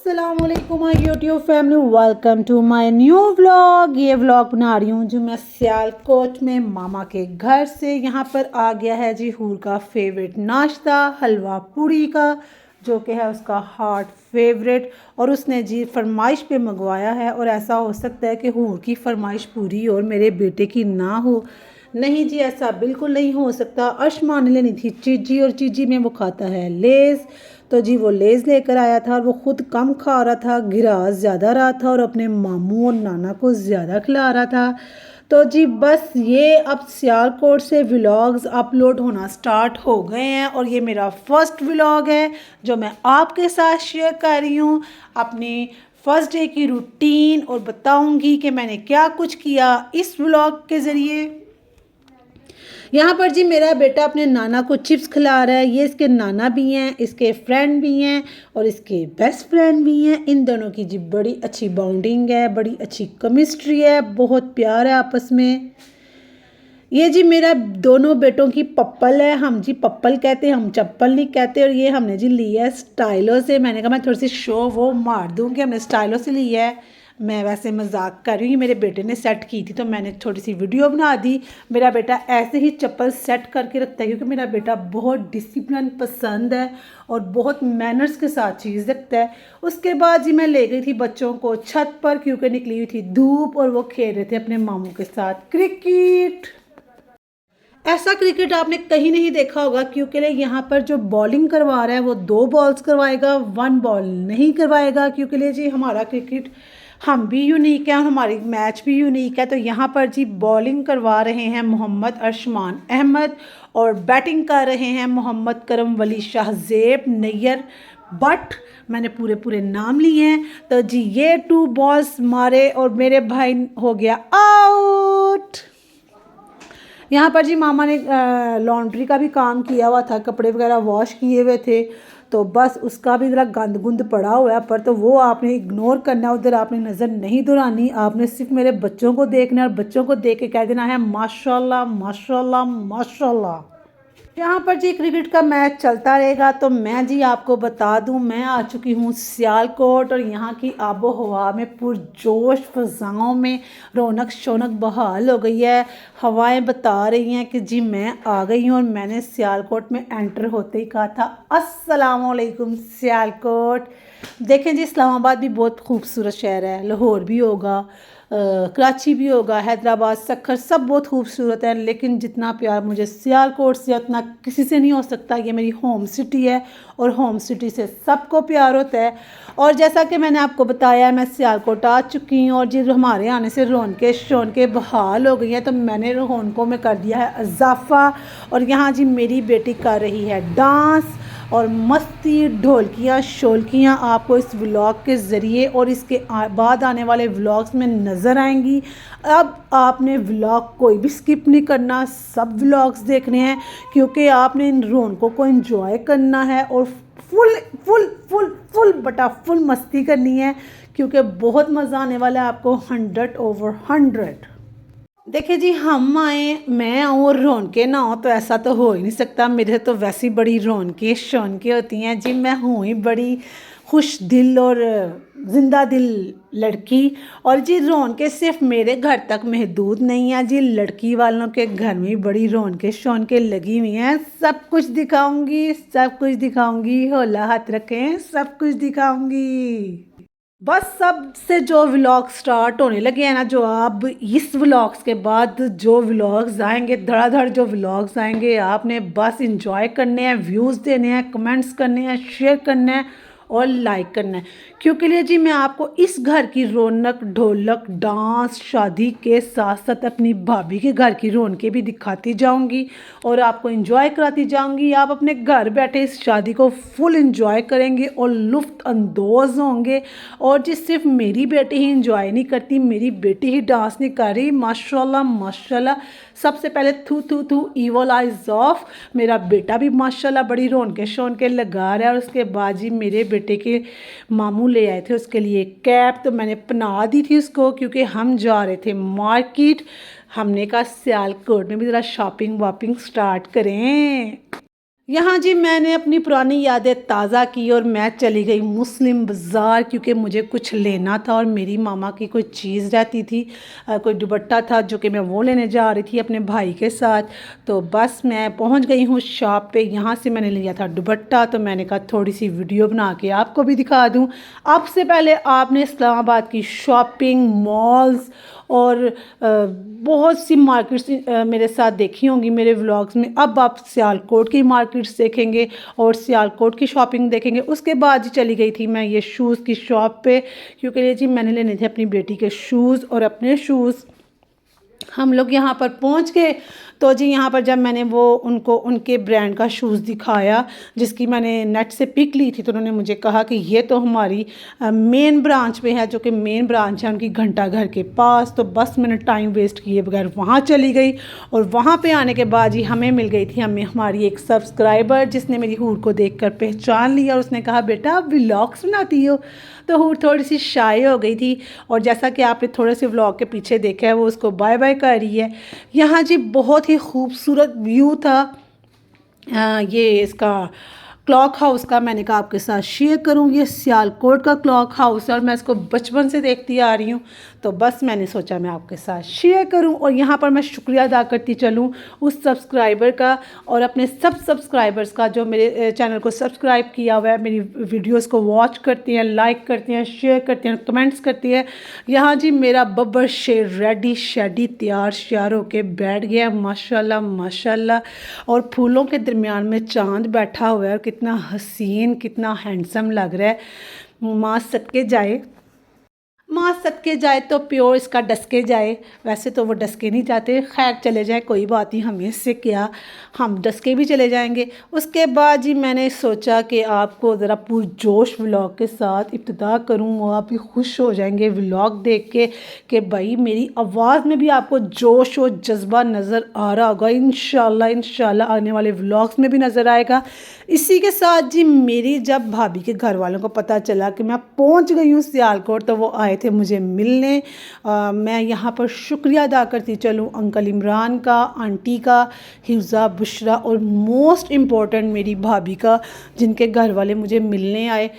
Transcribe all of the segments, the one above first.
अस्सलामुअलैकुम my YouTube family, welcome to my new vlog. ये vlog बना रही हूँ जो मैं सियालकोट में मामा के घर से। यहाँ पर आ गया है जी हूर का फेवरेट नाश्ता, हलवा पूड़ी का, जो कि है उसका हार्ट फेवरेट। और उसने जी फरमाइश पे मंगवाया है। और ऐसा हो सकता है कि हूर की फरमाइश पूरी और मेरे बेटे की ना हो। नहीं जी, ऐसा बिल्कुल नहीं हो सकता। अर्शमान ने लेनी थी चीजी, और चीजी में वो खाता है लेज़। तो जी वो लेज़ लेकर आया था और वो ख़ुद कम खा रहा था, गिरास ज़्यादा रहा था और अपने मामू और नाना को ज़्यादा खिला रहा था। तो जी बस ये अब सियालकोट से व्लॉग्स अपलोड होना स्टार्ट हो गए हैं। और ये मेरा फर्स्ट व्लॉग है जो मैं आपके साथ शेयर कर रही हूँ, अपनी फर्स्ट डे की रूटीन, और बताऊँगी कि मैंने क्या कुछ किया इस व्लॉग के ज़रिए। यहाँ पर जी मेरा बेटा अपने नाना को चिप्स खिला रहा है। ये इसके नाना भी हैं, इसके फ्रेंड भी हैं और इसके बेस्ट फ्रेंड भी हैं। इन दोनों की जी बड़ी अच्छी बॉन्डिंग है, बड़ी अच्छी केमिस्ट्री है, बहुत प्यार है आपस में। ये जी मेरा दोनों बेटों की पप्पल है। हम जी पप्पल कहते हैं, हम चप्पल नहीं कहते। और ये हमने जी लिया है स्टाइलो से। मैंने कहा मैं थोड़ी सी शो वो मार दूँ कि हमने स्टाइलो से लिया है। मैं वैसे मजाक कर रही हूँ, मेरे बेटे ने सेट की थी तो मैंने थोड़ी सी वीडियो बना दी। मेरा बेटा ऐसे ही चप्पल सेट करके रखता है क्योंकि मेरा बेटा बहुत डिसिप्लिन पसंद है और बहुत मैनर्स के साथ चीज़ रखता है। उसके बाद जी मैं ले गई थी बच्चों को छत पर क्योंकि निकली हुई थी धूप और वो खेल रहे थे अपने मामू के साथ क्रिकेट। ऐसा क्रिकेट आपने कहीं नहीं देखा होगा क्योंकि यहाँ पर जो बॉलिंग करवा रहा है वो 2 बॉल्स करवाएगा, 1 बॉल नहीं करवाएगा। क्योंकि लिए जी हमारा क्रिकेट हम भी यूनिक है और हमारी मैच भी यूनिक है। तो यहाँ पर जी बॉलिंग करवा रहे हैं मोहम्मद अर्शमान अहमद और बैटिंग कर रहे हैं मोहम्मद करम वली शाहजेब नैयर बट। मैंने पूरे पूरे नाम लिए हैं। तो जी ये 2 बॉल्स मारे और मेरे भाई हो गया आउट। यहाँ पर जी मामा ने लॉन्ड्री का भी काम किया हुआ था, कपड़े वगैरह वॉश किए हुए थे। तो बस उसका भी ज़रा गंद गुंद पड़ा हुआ है, पर तो वो आपने इग्नोर करना है, उधर आपने नज़र नहीं दुरानी। आपने सिर्फ मेरे बच्चों को देखना है और बच्चों को देख के कह देना है माशाल्लाह माशाल्लाह माशाल्लाह। यहाँ पर जी क्रिकेट का मैच चलता रहेगा। तो मैं जी आपको बता दूं, मैं आ चुकी हूँ सियालकोट और यहाँ की आबो हवा में पुरजोश फ़ज़ाओं में रौनक शौनक बहाल हो गई है। हवाएं बता रही हैं कि जी मैं आ गई हूँ। और मैंने सियालकोट में एंटर होते ही कहा था अस्सलामुअलैकुम सियालकोट। देखें जी इस्लामाबाद भी बहुत खूबसूरत शहर है, लाहौर भी होगा, कराची भी होगा, हैदराबाद, सक्खर, सब बहुत खूबसूरत है। लेकिन जितना प्यार मुझे सियालकोट से उतना किसी से नहीं हो सकता। ये मेरी होम सिटी है और होम सिटी से सबको प्यार होता है। और जैसा कि मैंने आपको बताया मैं सियालकोट आ चुकी हूँ और जी हमारे आने से रौनकें शौनकें बहाल हो गई हैं। तो मैंने रौनकों में कर दिया है इजाफा। और यहाँ जी मेरी बेटी कर रही है डांस और मस्ती, ढोलकियाँ शोलकियाँ आपको इस व्लॉग के ज़रिए और इसके बाद आने वाले व्लॉग्स में नज़र आएंगी। अब आपने व्लॉग कोई भी स्किप नहीं करना, सब व्लॉग्स देखने हैं क्योंकि आपने इन रौनकों को एंजॉय करना है और फुल फुल फुल फुल बटा फुल मस्ती करनी है क्योंकि बहुत मज़ा आने वाला है आपको 100/100। देखिए जी हम आए, मैं आऊँ और रौनकें ना हो तो ऐसा तो हो ही नहीं सकता। मेरे तो वैसी बड़ी रौनकें शौनकें होती हैं जी। मैं हूँ ही बड़ी खुश दिल और ज़िंदा दिल लड़की। और जी रौनकें सिर्फ मेरे घर तक महदूद नहीं है जी, लड़की वालों के घर में बड़ी रौनकें शौनकें लगी हुई हैं। सब कुछ दिखाऊंगी, सब कुछ दिखाऊंगी, होला हाथ रखें, सब कुछ दिखाऊंगी। बस सबसे जो व्लॉग स्टार्ट होने लगे हैं ना, जो आप इस व्लॉग्स के बाद जो व्लॉग्स आएंगे धड़ाधड़ जो व्लॉग्स आएंगे, आपने बस इंजॉय करने हैं, व्यूज़ देने हैं, कमेंट्स करने हैं, शेयर करना है और लाइक करना है। क्योंकि लिए जी मैं आपको इस घर की रौनक ढोलक डांस शादी के साथ साथ अपनी भाभी के घर की रौनकें भी दिखाती जाऊंगी और आपको एंजॉय कराती जाऊंगी। आप अपने घर बैठे इस शादी को फुल एंजॉय करेंगे और लुफ्त अंदोज़ होंगे। और जी सिर्फ मेरी बेटी ही एंजॉय नहीं करती, मेरी बेटी ही डांस नहीं कर रही, माशाल्लाह माशाल्लाह। सबसे पहले थू थू थू ईवल आइज ऑफ। मेरा बेटा भी माशाल्लाह बड़ी रौनकें शौनकें लगा रहा है। और उसके बाद जी मेरे बेटे के मामू ले आए थे उसके लिए कैप, तो मैंने पहना दी थी उसको क्योंकि हम जा रहे थे मार्केट। हमने कहा सियालकोट में भी ज़रा शॉपिंग वॉपिंग स्टार्ट करें। यहाँ जी मैंने अपनी पुरानी यादें ताज़ा की और मैं चली गई मुस्लिम बाज़ार, क्योंकि मुझे कुछ लेना था और मेरी मामा की कोई चीज़ रहती थी, कोई दुपट्टा था जो कि मैं वो लेने जा रही थी अपने भाई के साथ। तो बस मैं पहुँच गई हूँ शॉप पे। यहाँ से मैंने लिया था दुपट्टा, तो मैंने कहा थोड़ी सी वीडियो बना के आपको भी दिखा दूँ। अब से पहले आपने इस्लामाबाद की शॉपिंग मॉल्स और बहुत सी मार्केट्स मेरे साथ देखी होंगी मेरे व्लॉग्स में। अब आप सियालकोट की मार्केट्स देखेंगे और सियालकोट की शॉपिंग देखेंगे। उसके बाद ही चली गई थी मैं ये शूज़ की शॉप पे, क्योंकि ये जी मैंने लेने थे अपनी बेटी के शूज़ और अपने शूज़। हम लोग यहाँ पर पहुँच गए। तो जी यहाँ पर जब मैंने वो उनको उनके ब्रांड का शूज़ दिखाया, जिसकी मैंने नेट से पिक ली थी, तो उन्होंने मुझे कहा कि ये तो हमारी मेन ब्रांच में है, जो कि मेन ब्रांच है उनकी घंटा घर के पास। तो बस मैंने टाइम वेस्ट किए बगैर वहाँ चली गई। और वहाँ पे आने के बाद जी हमें मिल गई थी हमारी एक सब्सक्राइबर, जिसने मेरी हूर को देखकर पहचान लिया और उसने कहा बेटा आप व्लॉग्स बनाती हो। तो हूर थोड़ी सी शाय हो गई थी और जैसा कि आपने थोड़े से व्लॉग के पीछे देखा है वो उसको बाय बाय कर रही है। यहाँ जी बहुत ही खूबसूरत व्यू था। ये इसका क्लॉक हाउस का, मैंने कहा आपके साथ शेयर करूँ। ये सियालकोट का क्लॉक हाउस है और मैं इसको बचपन से देखती आ रही हूँ, तो बस मैंने सोचा मैं आपके साथ शेयर करूँ। और यहाँ पर मैं शुक्रिया अदा करती चलूँ उस सब्सक्राइबर का और अपने सब सब्सक्राइबर्स का जो मेरे चैनल को सब्सक्राइब किया हुआ है, मेरी वीडियोस को वॉच करती हैं, लाइक करती हैं, शेयर करती हैं, कमेंट्स करती है। यहाँ जी मेरा बब्बर शेर रेडी शेडी तैयार श्यार होके बैठ गया माशाल्लाह माशाल्लाह। और फूलों के दरमियान में चांद बैठा हुआ है और कितना हसीन कितना हैंडसम लग रहा है। माँ सदके जाए, माँ सदके जाए तो प्योर इसका डसके जाए। वैसे तो वो डसके नहीं जाते, खैर चले जाए कोई बात नहीं, हमें इससे क्या, हम डसके भी चले जाएंगे। उसके बाद जी मैंने सोचा कि आपको ज़रा पुरजोश व्लॉग के साथ इब्तिदा करूँ और आप भी खुश हो जाएंगे व्लॉग देख के कि भाई मेरी आवाज़ में भी आपको जोश और जज्बा नज़र आ रहा होगा। इंशाल्लाह इंशाल्लाह आने वाले व्लॉग्स में भी नज़र आएगा। इसी के साथ जी मेरी जब भाभी के घर वालों को पता चला कि मैं पहुंच गई हूँ सियालकोट, तो वो आए थे मुझे मिलने। मैं यहाँ पर शुक्रिया अदा करती चलूँ अंकल इमरान का, आंटी का, हिफ्ज़ा, बुशरा और मोस्ट इम्पॉर्टेंट मेरी भाभी का, जिनके घर वाले मुझे मिलने आए।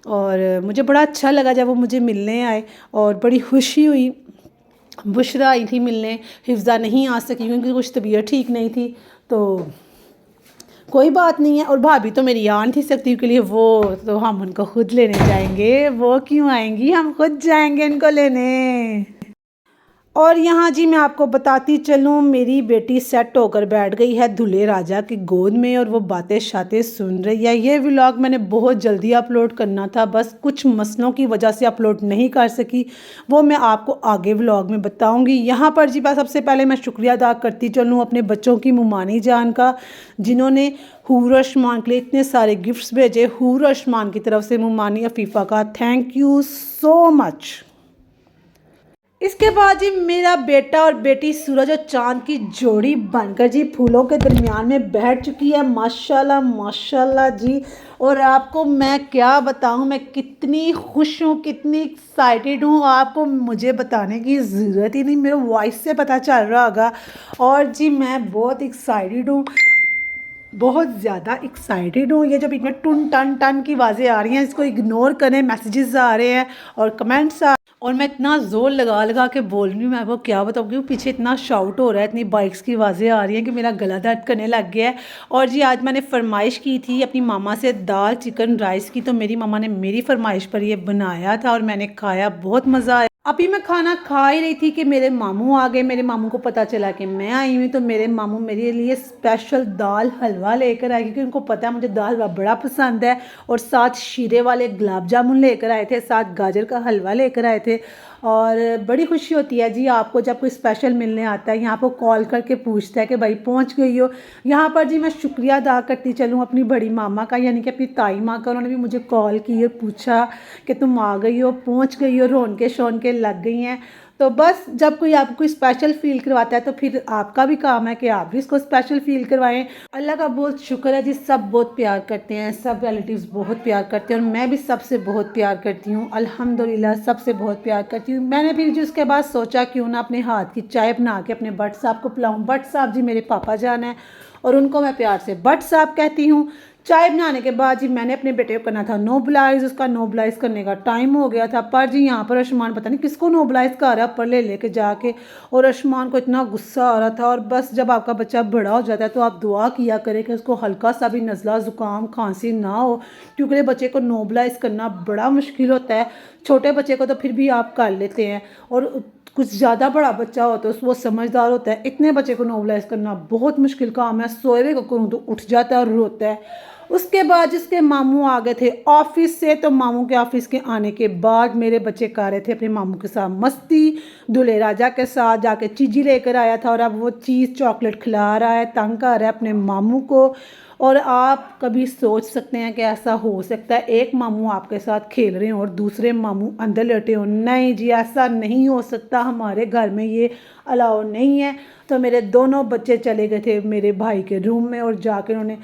और मुझे बड़ा अच्छा लगा जब वो मुझे मिलने आए और बड़ी खुशी हुई। बुशरा आई थी मिलने, हिफ्ज़ा नहीं आ सकी क्योंकि कुछ तबीयत ठीक नहीं थी, तो कोई बात नहीं है। और भाभी तो मेरी आ नहीं सकती के लिए, वो तो हम उनको खुद लेने जाएंगे। वो क्यों आएंगी, हम खुद जाएंगे इनको लेने। और यहाँ जी मैं आपको बताती चलूँ, मेरी बेटी सेट होकर बैठ गई है दूल्हे राजा की गोद में और वो बातें शातें सुन रही है। ये व्लॉग मैंने बहुत जल्दी अपलोड करना था, बस कुछ मसलों की वजह से अपलोड नहीं कर सकी, वो मैं आपको आगे व्लॉग में बताऊंगी। यहाँ पर जी बस सबसे पहले मैं शुक्रिया अदा करती चलूँ अपने बच्चों की, मुमानी जान का, जिन्होंने हूर अशमान के लिए इतने सारे गिफ्ट्स भेजे। हूर अशमान की तरफ से मुमानी अफीफ़ा का थैंक यू सो मच। इसके बाद जी मेरा बेटा और बेटी सूरज और चांद की जोड़ी बनकर जी फूलों के दरमियान में बैठ चुकी है माशाल्लाह माशाल्लाह जी। और आपको मैं क्या बताऊं, मैं कितनी खुश हूँ, कितनी एक्साइटेड हूँ, आपको मुझे बताने की ज़रूरत ही नहीं, मेरे वॉइस से पता चल रहा होगा। और जी मैं बहुत एक्साइटेड हूँ, बहुत ज़्यादा एक्साइटेड हूँ। ये जो बीच में टन टन टन की आवाज़ें आ रही हैं इसको इग्नोर करें, मैसेजेस आ रहे हैं और कमेंट्स आ, और मैं इतना ज़ोर लगा लगा के बोल रही हूँ, मैं आपको क्या बताऊँ, क्योंकि पीछे इतना शाउट हो रहा है, इतनी बाइक्स की आवाज़ें आ रही हैं कि मेरा गला दर्द करने लग गया है। और जी आज मैंने फरमाइश की थी अपनी मामा से दाल चिकन राइस की, तो मेरी मामा ने मेरी फरमाइश पर ये बनाया था और मैंने खाया, बहुत मज़ा आया। अभी मैं खाना खा ही रही थी कि मेरे मामू आ गए। मेरे मामू को पता चला कि मैं आई हुई, तो मेरे मामू मेरे लिए स्पेशल दाल हलवा लेकर आए, क्योंकि उनको पता है मुझे दाल हलवा बड़ा पसंद है। और साथ शीरे वाले गुलाब जामुन लेकर आए थे, साथ गाजर का हलवा लेकर आए थे। और बड़ी खुशी होती है जी आपको जब कोई स्पेशल मिलने आता है, यहाँ पर कॉल करके पूछता है कि भाई पहुँच गई हो। यहाँ पर जी मैं शुक्रिया अदा करती चलूँ अपनी बड़ी मामा का, यानी कि अपनी ताई माँ का। उन्होंने भी मुझे कॉल की और पूछा कि तुम आ गई हो, पहुँच गई हो, रौनकें शौनकें लग गई हैं। तो बस जब कोई आपको कोई स्पेशल फील करवाता है तो फिर आपका भी काम है कि आप भी इसको स्पेशल फील करवाएं। अल्लाह का बहुत शुक्र है जी, सब बहुत प्यार करते हैं, सब रिलेटिव्स बहुत प्यार करते हैं और मैं भी सबसे बहुत प्यार करती हूँ, अल्हम्दुलिल्लाह सबसे बहुत प्यार करती हूँ। मैंने फिर जी उसके बाद सोचा क्यों ना अपने हाथ की चाय बना के अपने भट्ट साहब को पिलाऊँ। भट्ट साहब जी मेरे पापा जान है और उनको मैं प्यार से भट्ट साहब कहती हूँ। चाय बनाने के बाद जी मैंने अपने बेटे को करना था नोबलाइज, उसका नोबलाइज करने का टाइम हो गया था, पर जी यहाँ पर आयुष्मान पता नहीं किसको नोबलाइज कर रहा है ऊपर ले लेके जाके, और आयुष्मान को इतना गुस्सा आ रहा था। और बस जब आपका बच्चा बड़ा हो जाता है तो आप दुआ किया करें कि उसको हल्का सा भी नज़ला ज़ुकाम खांसी ना हो, क्योंकि बच्चे को नोबलाइज करना बड़ा मुश्किल होता है। छोटे बच्चे को तो फिर भी आप कर लेते हैं, और कुछ ज़्यादा बड़ा बच्चा हो तो वो समझदार होता है, इतने बच्चे को नोबलाइज करना बहुत मुश्किल काम है। सोए को करूँ तो उठ जाता है और रोता है। उसके बाद जिसके मामू आ गए थे ऑफिस से, तो मामू के ऑफिस के आने के बाद मेरे बच्चे कर रहे थे अपने मामू के साथ मस्ती। दूल्हे राजा के साथ जाके चीज़ी लेकर आया था और अब वो चीज़ चॉकलेट खिला रहा है, तंग कर रहा है अपने मामू को। और आप कभी सोच सकते हैं कि ऐसा हो सकता है एक मामू आपके साथ खेल रहे हो और दूसरे मामू अंदर लेटे हो? नहीं जी, ऐसा नहीं हो सकता, हमारे घर में ये अलाउ नहीं है। तो मेरे दोनों बच्चे चले गए थे मेरे भाई के रूम में और जाकर उन्होंने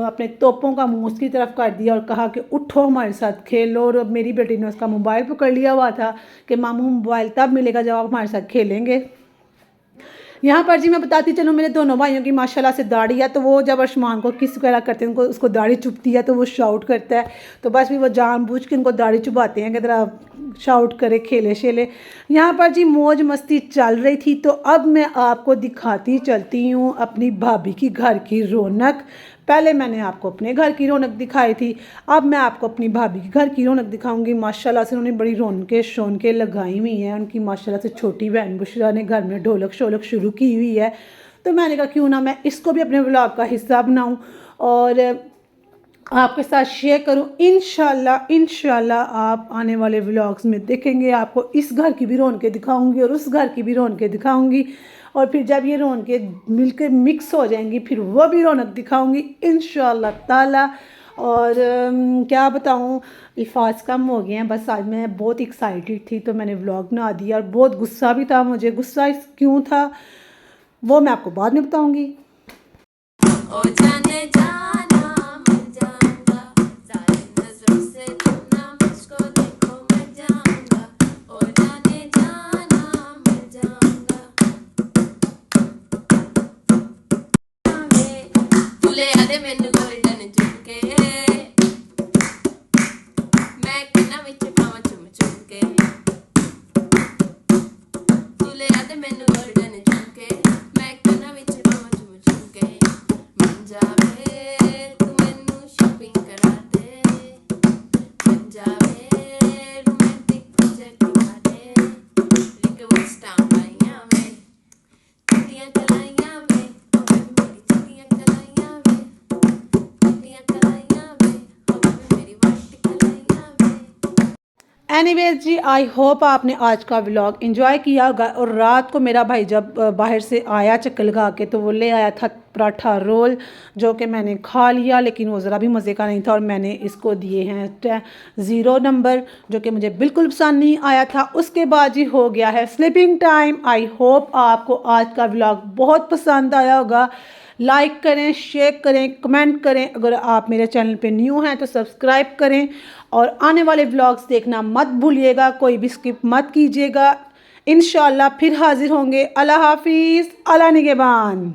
अपने तोपों का मुंह उसकी तरफ कर दिया और कहा कि उठो हमारे साथ खेलो। और मेरी बेटी ने उसका मोबाइल पकड़ लिया हुआ था कि मामू मोबाइल तब मिलेगा जब आप हमारे साथ खेलेंगे। यहाँ पर जी मैं बताती चलूँ, मेरे दोनों भाइयों की माशाल्लाह से दाढ़ी है, तो वो जब आयुष्मान को किस वगैरह करते हैं उनको उसको दाढ़ी चुभती है तो वो शाउट करता है, तो बस भी वो जानबूझ के उनको दाढ़ी चुभाते हैं कि जरा शाउट करे, खेले शेले। यहाँ पर जी मौज मस्ती चल रही थी। तो अब मैं आपको दिखाती चलती हूँ अपनी भाभी की घर की रौनक। पहले मैंने आपको अपने घर की रौनक दिखाई थी, अब मैं आपको अपनी भाभी के घर की रौनक दिखाऊंगी। माशाल्लाह से उन्होंने बड़ी रौनकें शौनकें लगाई हुई हैं। उनकी माशाल्लाह से छोटी बहन बुशरा ने घर में ढोलक शोलक शुरू की हुई है, तो मैंने कहा क्यों ना मैं इसको भी अपने व्लॉग का हिस्सा बनाऊं और आपके साथ शेयर करूं। इंशाल्लाह आप आने वाले व्लॉग्स में देखेंगे, आपको इस घर की भी रौनकें दिखाऊंगी और उस घर की भी रौनकें दिखाऊंगी, और फिर जब ये रौनकें मिलकर मिक्स हो जाएंगी फिर वो भी रौनक दिखाऊंगी इंशाल्लाह ताला। और क्या बताऊं, अल्फाज कम हो गए हैं। बस आज मैं बहुत एक्साइटेड थी तो मैंने व्लॉग बना दिया, और बहुत गुस्सा भी था मुझे। गुस्सा क्यों था वो मैं आपको बाद में बताऊंगी। एनीवेज जी, आई होप आपने आज का व्लॉग एंजॉय किया होगा। और रात को मेरा भाई जब बाहर से आया चक्कर लगा के, तो वो ले आया था पराठा रोल, जो कि मैंने खा लिया, लेकिन वो ज़रा भी मज़े का नहीं था और मैंने इसको दिए हैं 0 नंबर, जो कि मुझे बिल्कुल पसंद नहीं आया था। उसके बाद जी हो गया है स्लीपिंग टाइम। आई होप आपको आज का व्लॉग बहुत पसंद आया होगा। लाइक करें, शेयर करें, कमेंट करें। अगर आप मेरे चैनल पे न्यू हैं तो सब्सक्राइब करें, और आने वाले व्लॉग्स देखना मत भूलिएगा, कोई भी स्किप मत कीजिएगा। इंशाल्लाह फिर हाजिर होंगे। अल्लाह हाफिज़, अल्लाह निगहबान।